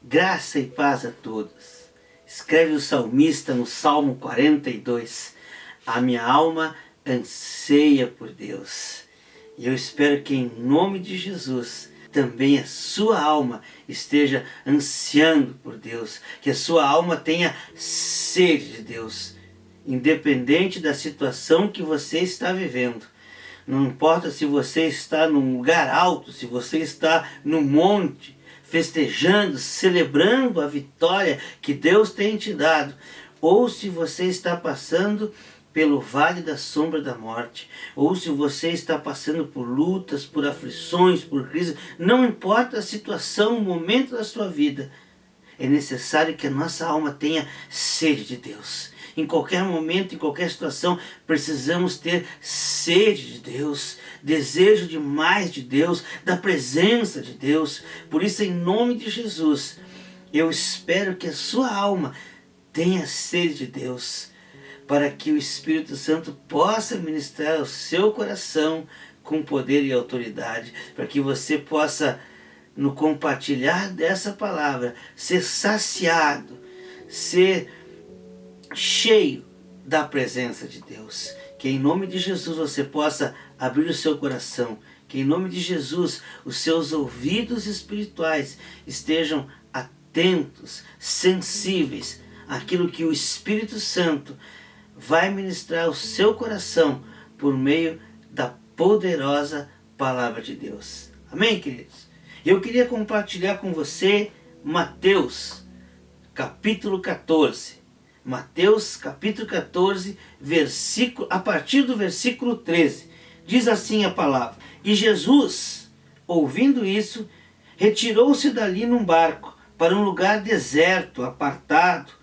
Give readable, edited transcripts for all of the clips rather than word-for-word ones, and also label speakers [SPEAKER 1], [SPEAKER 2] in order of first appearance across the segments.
[SPEAKER 1] Graça e paz a todos. Escreve o salmista no Salmo 42. A minha alma anseia por Deus. E eu espero que em nome de Jesus também a sua alma esteja ansiando por Deus. Que a sua alma tenha sede de Deus. Independente da situação que você está vivendo. Não importa se você está num lugar alto, se você está no monte, festejando, celebrando a vitória que Deus tem te dado, ou se você está passando pelo vale da sombra da morte, ou se você está passando por lutas, por aflições, por crises, não importa a situação, o momento da sua vida, é necessário que a nossa alma tenha sede de Deus. Em qualquer momento, em qualquer situação, precisamos ter sede de Deus, desejo de mais de Deus, da presença de Deus. Por isso, em nome de Jesus, eu espero que a sua alma tenha sede de Deus, para que o Espírito Santo possa ministrar ao seu coração com poder e autoridade, para que você possa, no compartilhar dessa palavra, ser saciado, ser cheio da presença de Deus. Que em nome de Jesus você possa abrir o seu coração, que em nome de Jesus os seus ouvidos espirituais estejam atentos, sensíveis àquilo que o Espírito Santo vai ministrar ao seu coração por meio da poderosa palavra de Deus. Amém, queridos? Eu queria compartilhar com você Mateus, capítulo 14. Mateus, capítulo 14, a partir do versículo 13. Diz assim a palavra: E Jesus, ouvindo isso, retirou-se dali num barco para um lugar deserto, apartado,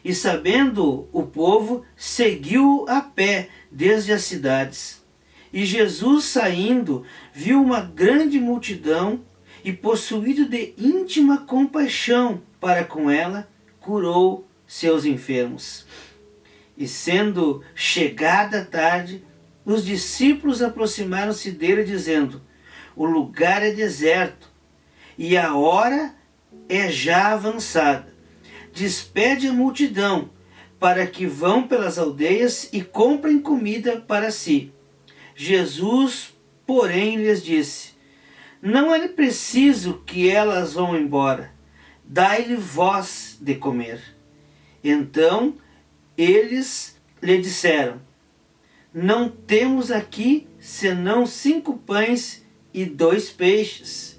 [SPEAKER 1] e sabendo o povo, seguiu a pé desde as cidades. E Jesus, saindo, viu uma grande multidão e, possuído de íntima compaixão para com ela, curou seus enfermos. E sendo chegada a tarde, os discípulos aproximaram-se dele, dizendo: O lugar é deserto, e a hora é já avançada. Despede a multidão, para que vão pelas aldeias e comprem comida para si. Jesus, porém, lhes disse: Não é preciso que elas vão embora. Dai-lhe vós de comer. Então eles lhe disseram: Não temos aqui senão 5 pães e 2 peixes.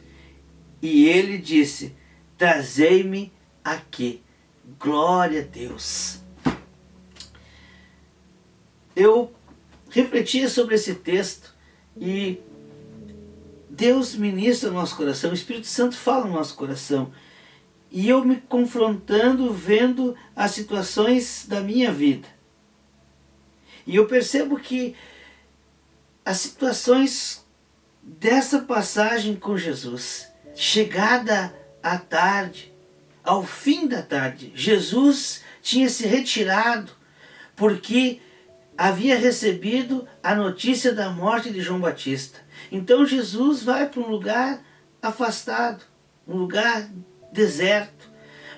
[SPEAKER 1] E ele disse: Trazei-me aqui. Glória a Deus. Eu refletia sobre esse texto e Deus ministra no nosso coração, o Espírito Santo fala no nosso coração. E eu me confrontando, vendo as situações da minha vida. E eu percebo que as situações dessa passagem com Jesus, chegada à tarde, ao fim da tarde, Jesus tinha se retirado porque havia recebido a notícia da morte de João Batista. Então Jesus vai para um lugar afastado, um lugar deserto,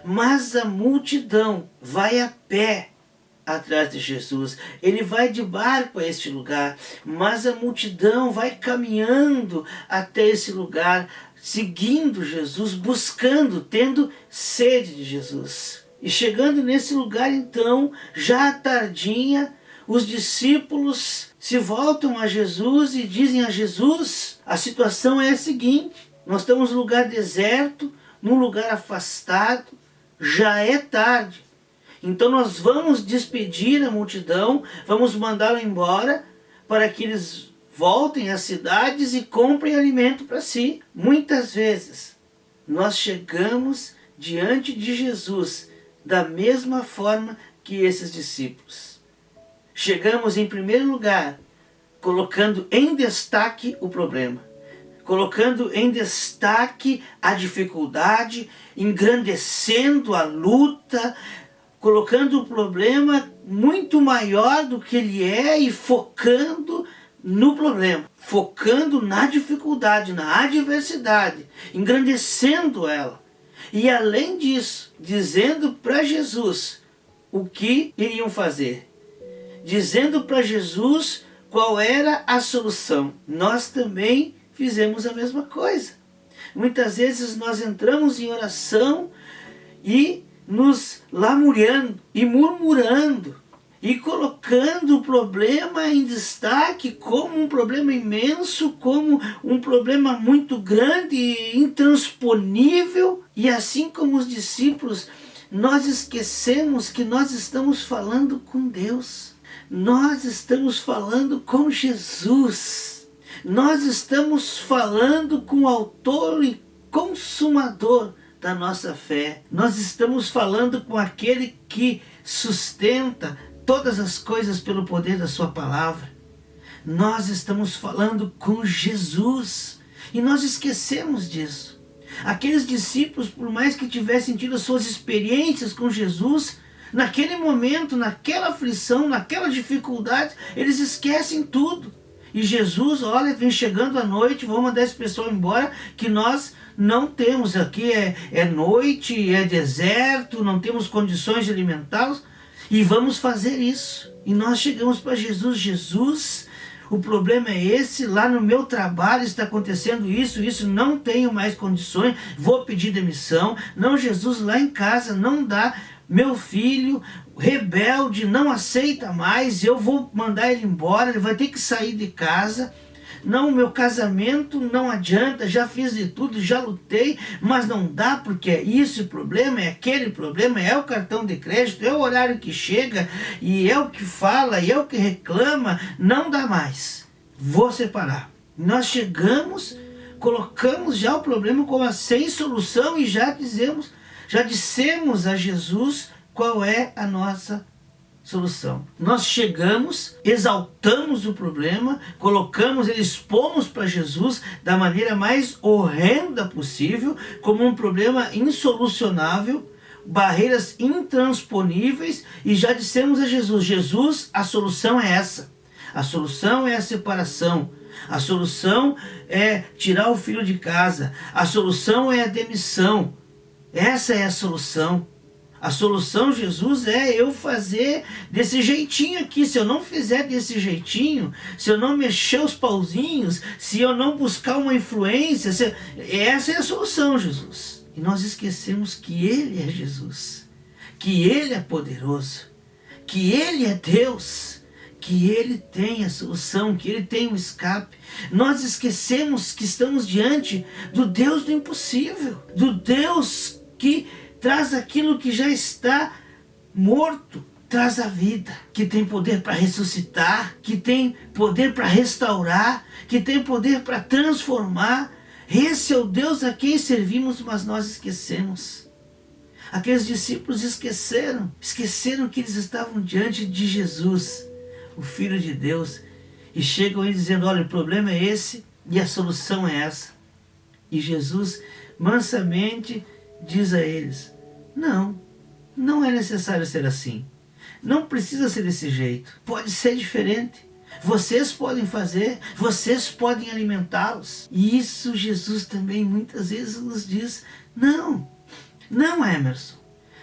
[SPEAKER 1] mas a multidão vai a pé atrás de Jesus. Ele vai de barco a este lugar, mas a multidão vai caminhando até esse lugar, seguindo Jesus, buscando, tendo sede de Jesus. E chegando nesse lugar, então, já à tardinha, os discípulos se voltam a Jesus e dizem a Jesus: a situação é a seguinte, nós estamos num lugar deserto, num lugar afastado, já é tarde. Então nós vamos despedir a multidão, vamos mandá-la embora para que eles voltem às cidades e comprem alimento para si. Muitas vezes nós chegamos diante de Jesus da mesma forma que esses discípulos. Chegamos em primeiro lugar colocando em destaque o problema, colocando em destaque a dificuldade, engrandecendo a luta, colocando o problema muito maior do que ele é e focando no problema, focando na dificuldade, na adversidade, engrandecendo ela. E além disso, dizendo para Jesus o que iriam fazer, dizendo para Jesus qual era a solução. Nós também fizemos a mesma coisa. Muitas vezes nós entramos em oração e nos lamuriando e murmurando e colocando o problema em destaque como um problema imenso, como um problema muito grande e intransponível. E assim como os discípulos, nós esquecemos que nós estamos falando com Deus. Nós estamos falando com Jesus. Nós estamos falando com o autor e consumador da nossa fé. Nós estamos falando com aquele que sustenta todas as coisas pelo poder da sua palavra. Nós estamos falando com Jesus. E nós esquecemos disso. Aqueles discípulos, por mais que tivessem tido as suas experiências com Jesus, naquele momento, naquela aflição, naquela dificuldade, eles esquecem tudo. E Jesus, olha, vem chegando a noite, vou mandar esse pessoal embora, que nós não temos aqui, é noite, é deserto, não temos condições de alimentá-los, e vamos fazer isso. E nós chegamos para Jesus, Jesus, o problema é esse, lá no meu trabalho está acontecendo isso, não tenho mais condições, vou pedir demissão. Não, Jesus, lá em casa não dá, meu filho rebelde não aceita mais, eu vou mandar ele embora, ele vai ter que sair de casa. Não, meu casamento não adianta, já fiz de tudo, já lutei, mas não dá porque é isso o problema, é aquele problema, é o cartão de crédito, é o horário que chega, e é o que fala, e é o que reclama, não dá mais. Vou separar. Nós chegamos, colocamos já o problema como sem solução e já dissemos a Jesus qual é a nossa solução. Nós chegamos, exaltamos o problema, colocamos, expomos para Jesus da maneira mais horrenda possível, como um problema insolucionável, barreiras intransponíveis, e já dissemos a Jesus, Jesus, a solução é essa. A solução é a separação. A solução é tirar o filho de casa. A solução é a demissão. Essa é a solução. A solução, Jesus, é eu fazer desse jeitinho aqui. Se eu não fizer desse jeitinho, se eu não mexer os pauzinhos, se eu não buscar uma influência, essa é a solução, Jesus. E nós esquecemos que Ele é Jesus, que Ele é poderoso, que Ele é Deus, que Ele tem a solução, que Ele tem o escape. Nós esquecemos que estamos diante do Deus do impossível, do Deus que traz aquilo que já está morto, traz a vida, que tem poder para ressuscitar, que tem poder para restaurar, que tem poder para transformar. Esse é o Deus a quem servimos, mas nós esquecemos. Aqueles discípulos esqueceram que eles estavam diante de Jesus, o Filho de Deus, e chegam aí dizendo, olha, o problema é esse e a solução é essa. E Jesus mansamente diz a eles, não é necessário ser assim. Não precisa ser desse jeito. Pode ser diferente. Vocês podem fazer, vocês podem alimentá-los. E isso Jesus também muitas vezes nos diz, não, Emerson.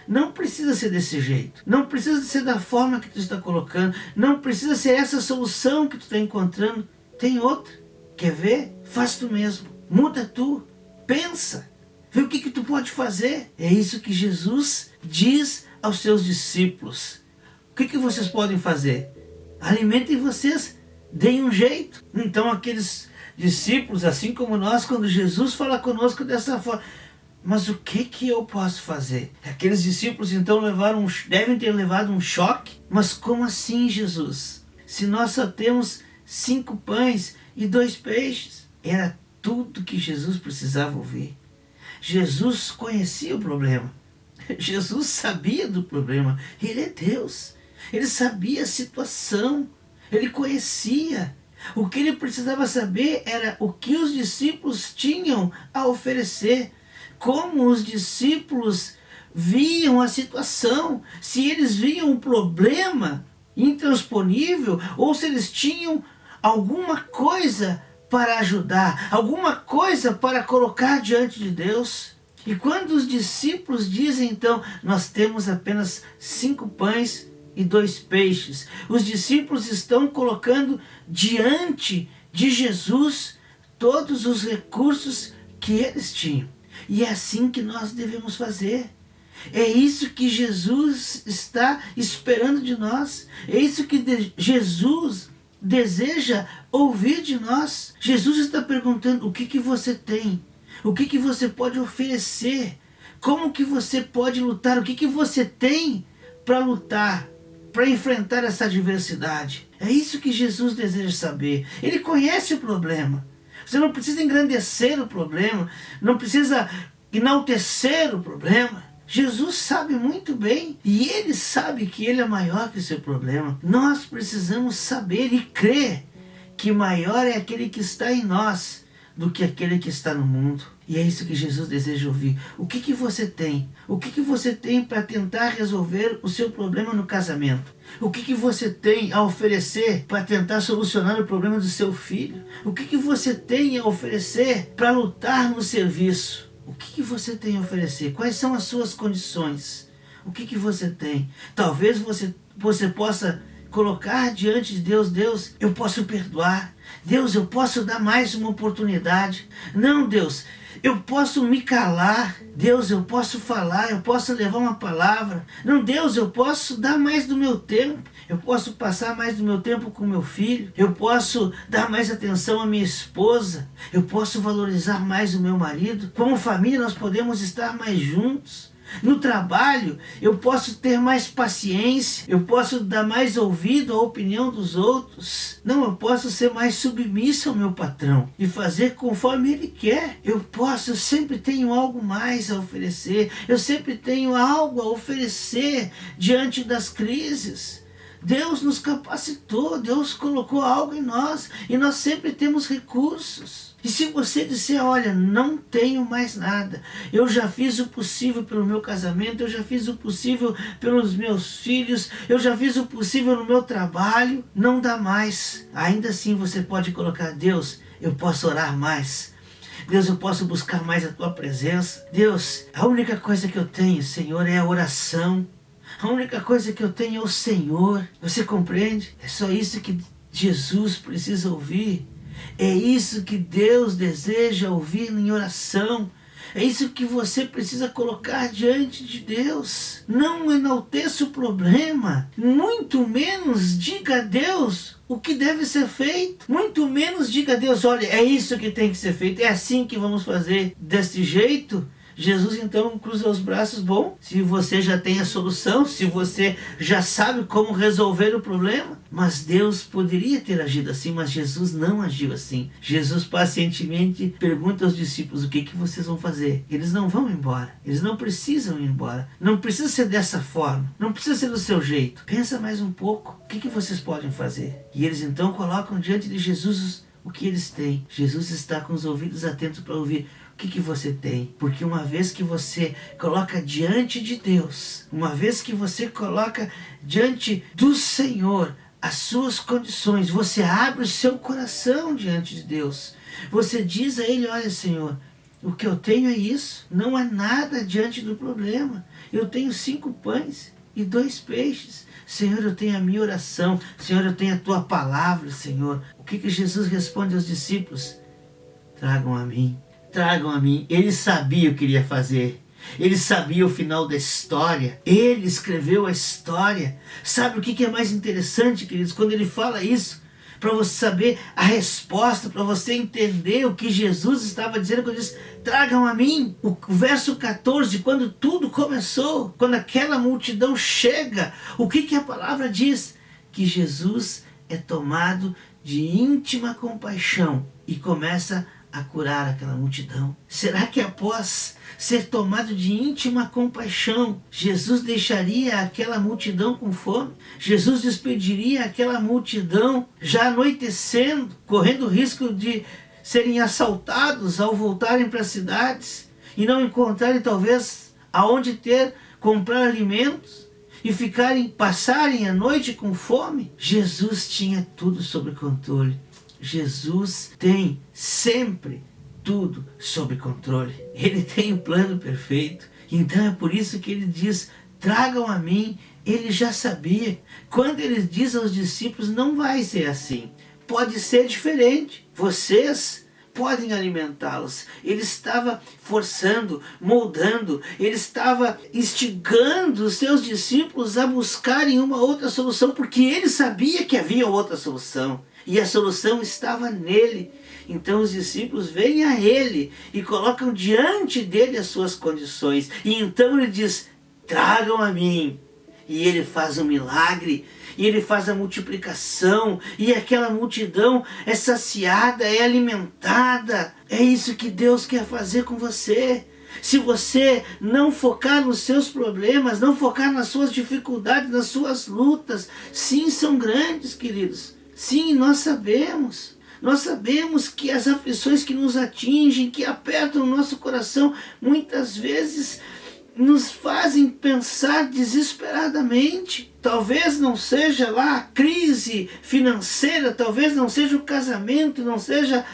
[SPEAKER 1] Não precisa ser desse jeito. Não precisa ser da forma que tu está colocando. Não precisa ser essa solução que tu está encontrando. Tem outra. Quer ver? Faz tu mesmo. Muda tu. Pensa. Vê o que tu pode fazer. É isso que Jesus diz aos seus discípulos. O que vocês podem fazer? Alimentem vocês. Deem um jeito. Então aqueles discípulos, assim como nós, quando Jesus fala conosco dessa forma, mas o que eu posso fazer? Aqueles discípulos então devem ter levado um choque. Mas como assim, Jesus? Se nós só temos 5 pães e 2 peixes. Era tudo que Jesus precisava ouvir. Jesus conhecia o problema. Jesus sabia do problema. Ele é Deus. Ele sabia a situação. Ele conhecia. O que ele precisava saber era o que os discípulos tinham a oferecer. Como os discípulos viam a situação. Se eles viam um problema intransponível ou se eles tinham alguma coisa para ajudar, alguma coisa para colocar diante de Deus. E quando os discípulos dizem então, nós temos apenas 5 pães e 2 peixes, os discípulos estão colocando diante de Jesus todos os recursos que eles tinham. E é assim que nós devemos fazer. É isso que Jesus está esperando de nós. É isso que Jesus deseja ouvir de nós. Jesus está perguntando: o que você tem? O que você pode oferecer? Como que você pode lutar? O que você tem para lutar, para enfrentar essa adversidade? É isso que Jesus deseja saber. Ele conhece o problema. Você não precisa engrandecer o problema, não precisa enaltecer o problema. Jesus sabe muito bem, e Ele sabe que Ele é maior que o seu problema. Nós precisamos saber e crer que maior é aquele que está em nós do que aquele que está no mundo. E é isso que Jesus deseja ouvir. O que você tem? O que você tem para tentar resolver o seu problema no casamento? O que você tem a oferecer para tentar solucionar o problema do seu filho? O que você tem a oferecer para lutar no serviço? O que você tem a oferecer? Quais são as suas condições? O que você tem? Talvez você possa colocar diante de Deus: Deus, eu posso perdoar. Deus, eu posso dar mais uma oportunidade. Não, Deus, eu posso me calar. Deus, eu posso falar, eu posso levar uma palavra. Não, Deus, eu posso dar mais do meu tempo. Eu posso passar mais do meu tempo com meu filho. Eu posso dar mais atenção à minha esposa. Eu posso valorizar mais o meu marido. Como família, nós podemos estar mais juntos. No trabalho, eu posso ter mais paciência, eu posso dar mais ouvido à opinião dos outros. Não, eu posso ser mais submisso ao meu patrão e fazer conforme ele quer. Eu sempre tenho algo mais a oferecer, eu sempre tenho algo a oferecer diante das crises. Deus nos capacitou, Deus colocou algo em nós e nós sempre temos recursos. E se você disser: olha, não tenho mais nada, eu já fiz o possível pelo meu casamento, eu já fiz o possível pelos meus filhos, eu já fiz o possível no meu trabalho, não dá mais. Ainda assim você pode colocar: Deus, eu posso orar mais. Deus, eu posso buscar mais a tua presença. Deus, a única coisa que eu tenho, Senhor, é a oração. A única coisa que eu tenho é o Senhor. Você compreende? É só isso que Jesus precisa ouvir. É isso que Deus deseja ouvir em oração. É isso que você precisa colocar diante de Deus. Não enalteça o problema. Muito menos diga a Deus o que deve ser feito. Muito menos diga a Deus: olha, é isso que tem que ser feito. É assim que vamos fazer. Desse jeito, Jesus então cruza os braços. Bom, se você já tem a solução, se você já sabe como resolver o problema. Mas Deus poderia ter agido assim, mas Jesus não agiu assim. Jesus pacientemente pergunta aos discípulos: o que vocês vão fazer? Eles não vão embora, eles não precisam ir embora. Não precisa ser dessa forma, não precisa ser do seu jeito. Pensa mais um pouco, o que vocês podem fazer? E eles então colocam diante de Jesus o que eles têm. Jesus está com os ouvidos atentos para ouvir. O que você tem? Porque uma vez que você coloca diante de Deus, uma vez que você coloca diante do Senhor as suas condições, você abre o seu coração diante de Deus. Você diz a Ele: olha, Senhor, o que eu tenho é isso, não há nada diante do problema. Eu tenho 5 pães e 2 peixes. Senhor, eu tenho a minha oração. Senhor, eu tenho a tua palavra, Senhor. O que Jesus responde aos discípulos? Tragam a mim. Tragam a mim. Ele sabia o que iria fazer. Ele sabia o final da história. Ele escreveu a história. Sabe o que é mais interessante, queridos? Quando ele fala isso, para você saber a resposta, para você entender o que Jesus estava dizendo quando ele diz: tragam a mim. O verso 14, quando tudo começou, quando aquela multidão chega, o que a palavra diz? Que Jesus é tomado de íntima compaixão e começa a curar aquela multidão. Será que após ser tomado de íntima compaixão, Jesus deixaria aquela multidão com fome? Jesus despediria aquela multidão já anoitecendo, correndo o risco de serem assaltados ao voltarem para as cidades e não encontrarem talvez aonde comprar alimentos e passarem a noite com fome? Jesus tinha tudo sob controle. Jesus tem sempre tudo sob controle. Ele tem um plano perfeito. Então é por isso que ele diz, tragam a mim. Ele já sabia. Quando ele diz aos discípulos, não vai ser assim. Pode ser diferente. Vocês podem alimentá-los. Ele estava forçando, moldando, ele estava instigando os seus discípulos a buscarem uma outra solução, porque ele sabia que havia outra solução, e a solução estava nele. Então os discípulos vêm a ele e colocam diante dele as suas condições, e então ele diz, tragam a mim. E ele faz um milagre, e ele faz a multiplicação, e aquela multidão é saciada, é alimentada. É isso que Deus quer fazer com você. Se você não focar nos seus problemas, não focar nas suas dificuldades, nas suas lutas, sim, são grandes, queridos. Sim, nós sabemos. Nós sabemos que as aflições que nos atingem, que apertam o nosso coração, muitas vezes nos fazem pensar desesperadamente. Talvez não seja lá a crise financeira, talvez não seja o casamento, não seja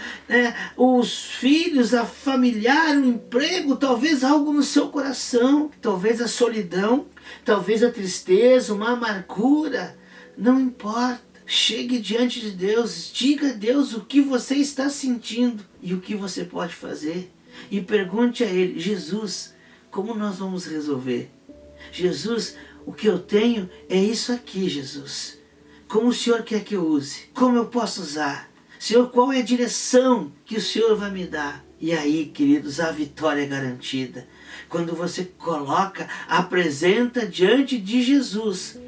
[SPEAKER 1] os filhos, a familiar, o emprego, talvez algo no seu coração, talvez a solidão, talvez a tristeza, uma amargura, não importa. Chegue diante de Deus, diga a Deus o que você está sentindo e o que você pode fazer. E pergunte a Ele, Jesus, como nós vamos resolver? Jesus, o que eu tenho é isso aqui, Jesus. Como o Senhor quer que eu use? Como eu posso usar? Senhor, qual é a direção que o Senhor vai me dar? E aí, queridos, a vitória é garantida. Quando você coloca, apresenta diante de Jesus,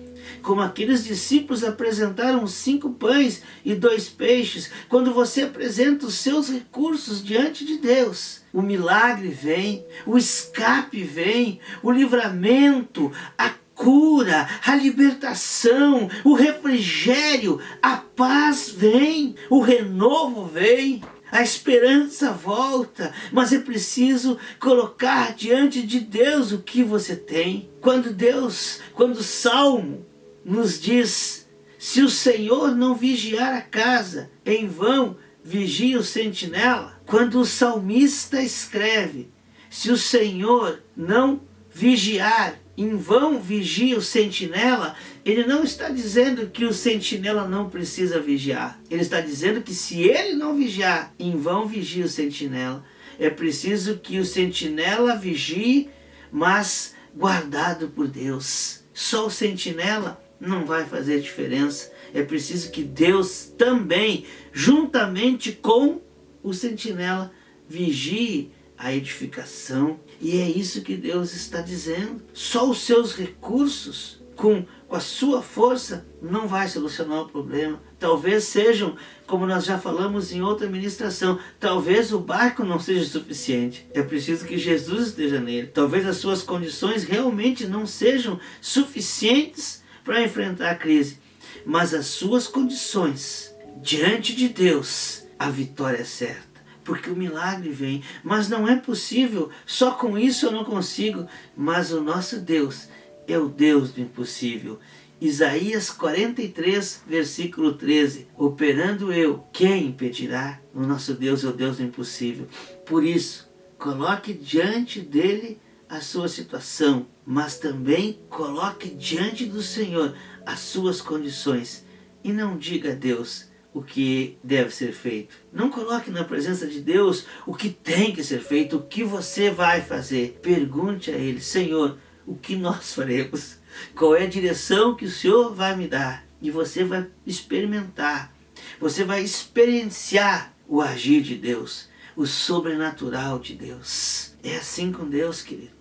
[SPEAKER 1] como aqueles discípulos apresentaram 5 pães e 2 peixes, quando você apresenta os seus recursos diante de Deus, o milagre vem, o escape vem, o livramento, a cura, a libertação, o refrigério, a paz vem, o renovo vem. A esperança volta, mas é preciso colocar diante de Deus o que você tem. Quando o Salmo nos diz, se o Senhor não vigiar a casa, em vão vigia o sentinela. Quando o salmista escreve, se o Senhor não vigiar, em vão vigia o sentinela, ele não está dizendo que o sentinela não precisa vigiar. Ele está dizendo que se ele não vigiar, em vão vigia o sentinela. É preciso que o sentinela vigie, mas guardado por Deus. Só o sentinela não vai fazer diferença. É preciso que Deus também, juntamente com o sentinela, vigie a edificação. E é isso que Deus está dizendo. Só os seus recursos, com a sua força, não vai solucionar o problema. Talvez sejam, como nós já falamos em outra ministração, talvez o barco não seja suficiente. É preciso que Jesus esteja nele. Talvez as suas condições realmente não sejam suficientes para enfrentar a crise. Mas as suas condições, diante de Deus, a vitória é certa. Porque o milagre vem, mas não é possível, só com isso eu não consigo. Mas o nosso Deus é o Deus do impossível. Isaías 43, versículo 13. Operando eu, quem impedirá? O nosso Deus é o Deus do impossível. Por isso, coloque diante dele a sua situação, mas também coloque diante do Senhor as suas condições. E não diga a Deus o que deve ser feito. Não coloque na presença de Deus o que tem que ser feito, o que você vai fazer. Pergunte a Ele, Senhor, o que nós faremos? Qual é a direção que o Senhor vai me dar? E você vai experimentar, você vai experienciar o agir de Deus, o sobrenatural de Deus. É assim com Deus, querido.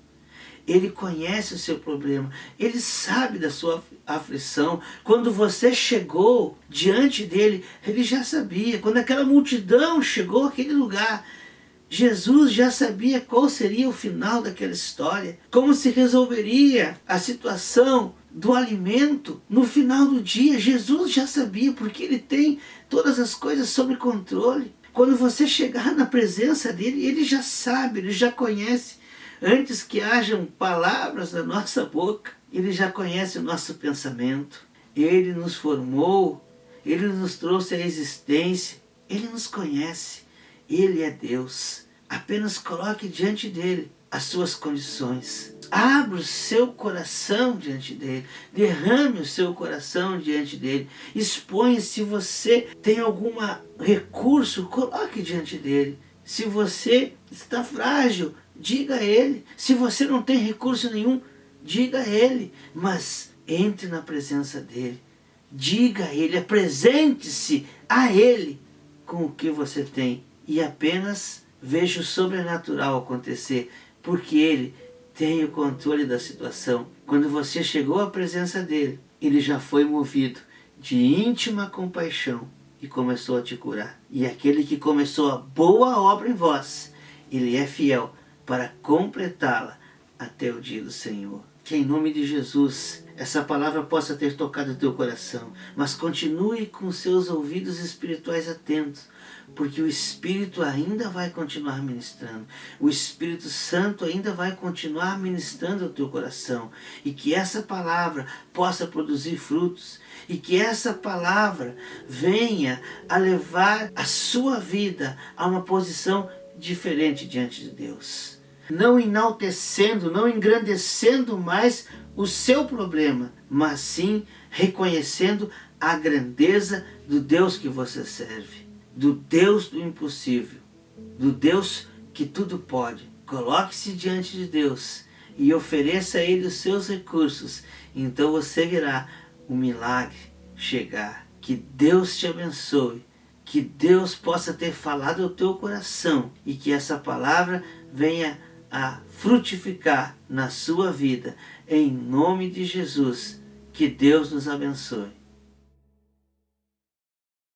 [SPEAKER 1] Ele conhece o seu problema, Ele sabe da sua aflição. Quando você chegou diante dele, Ele já sabia. Quando aquela multidão chegou àquele lugar, Jesus já sabia qual seria o final daquela história, como se resolveria a situação do alimento no final do dia. Jesus já sabia, porque Ele tem todas as coisas sob controle. Quando você chegar na presença dele, Ele já sabe, Ele já conhece. Antes que hajam palavras da nossa boca, Ele já conhece o nosso pensamento. Ele nos formou, Ele nos trouxe à existência, Ele nos conhece. Ele é Deus. Apenas coloque diante dele as suas condições. Abra o seu coração diante dele. Derrame o seu coração diante dele. Exponha. Se você tem algum recurso, coloque diante dele. Se você está frágil, diga a ele. Se você não tem recurso nenhum, diga a ele. Mas entre na presença dele. Diga a ele. Apresente-se a ele com o que você tem. E apenas veja o sobrenatural acontecer. Porque ele tem o controle da situação. Quando você chegou à presença dele, ele já foi movido de íntima compaixão e começou a te curar. E aquele que começou a boa obra em vós, ele é fiel para completá-la até o dia do Senhor. Que em nome de Jesus essa palavra possa ter tocado o teu coração, mas continue com seus ouvidos espirituais atentos, porque o Espírito ainda vai continuar ministrando, o Espírito Santo ainda vai continuar ministrando ao teu coração, e que essa palavra possa produzir frutos, e que essa palavra venha a levar a sua vida a uma posição diferente diante de Deus. Não enaltecendo, não engrandecendo mais o seu problema, mas sim reconhecendo a grandeza do Deus que você serve, do Deus do impossível, do Deus que tudo pode. Coloque-se diante de Deus e ofereça a Ele os seus recursos, então você verá o milagre chegar. Que Deus te abençoe, que Deus possa ter falado ao teu coração e que essa palavra venha a frutificar na sua vida. Em nome de Jesus, que Deus nos abençoe.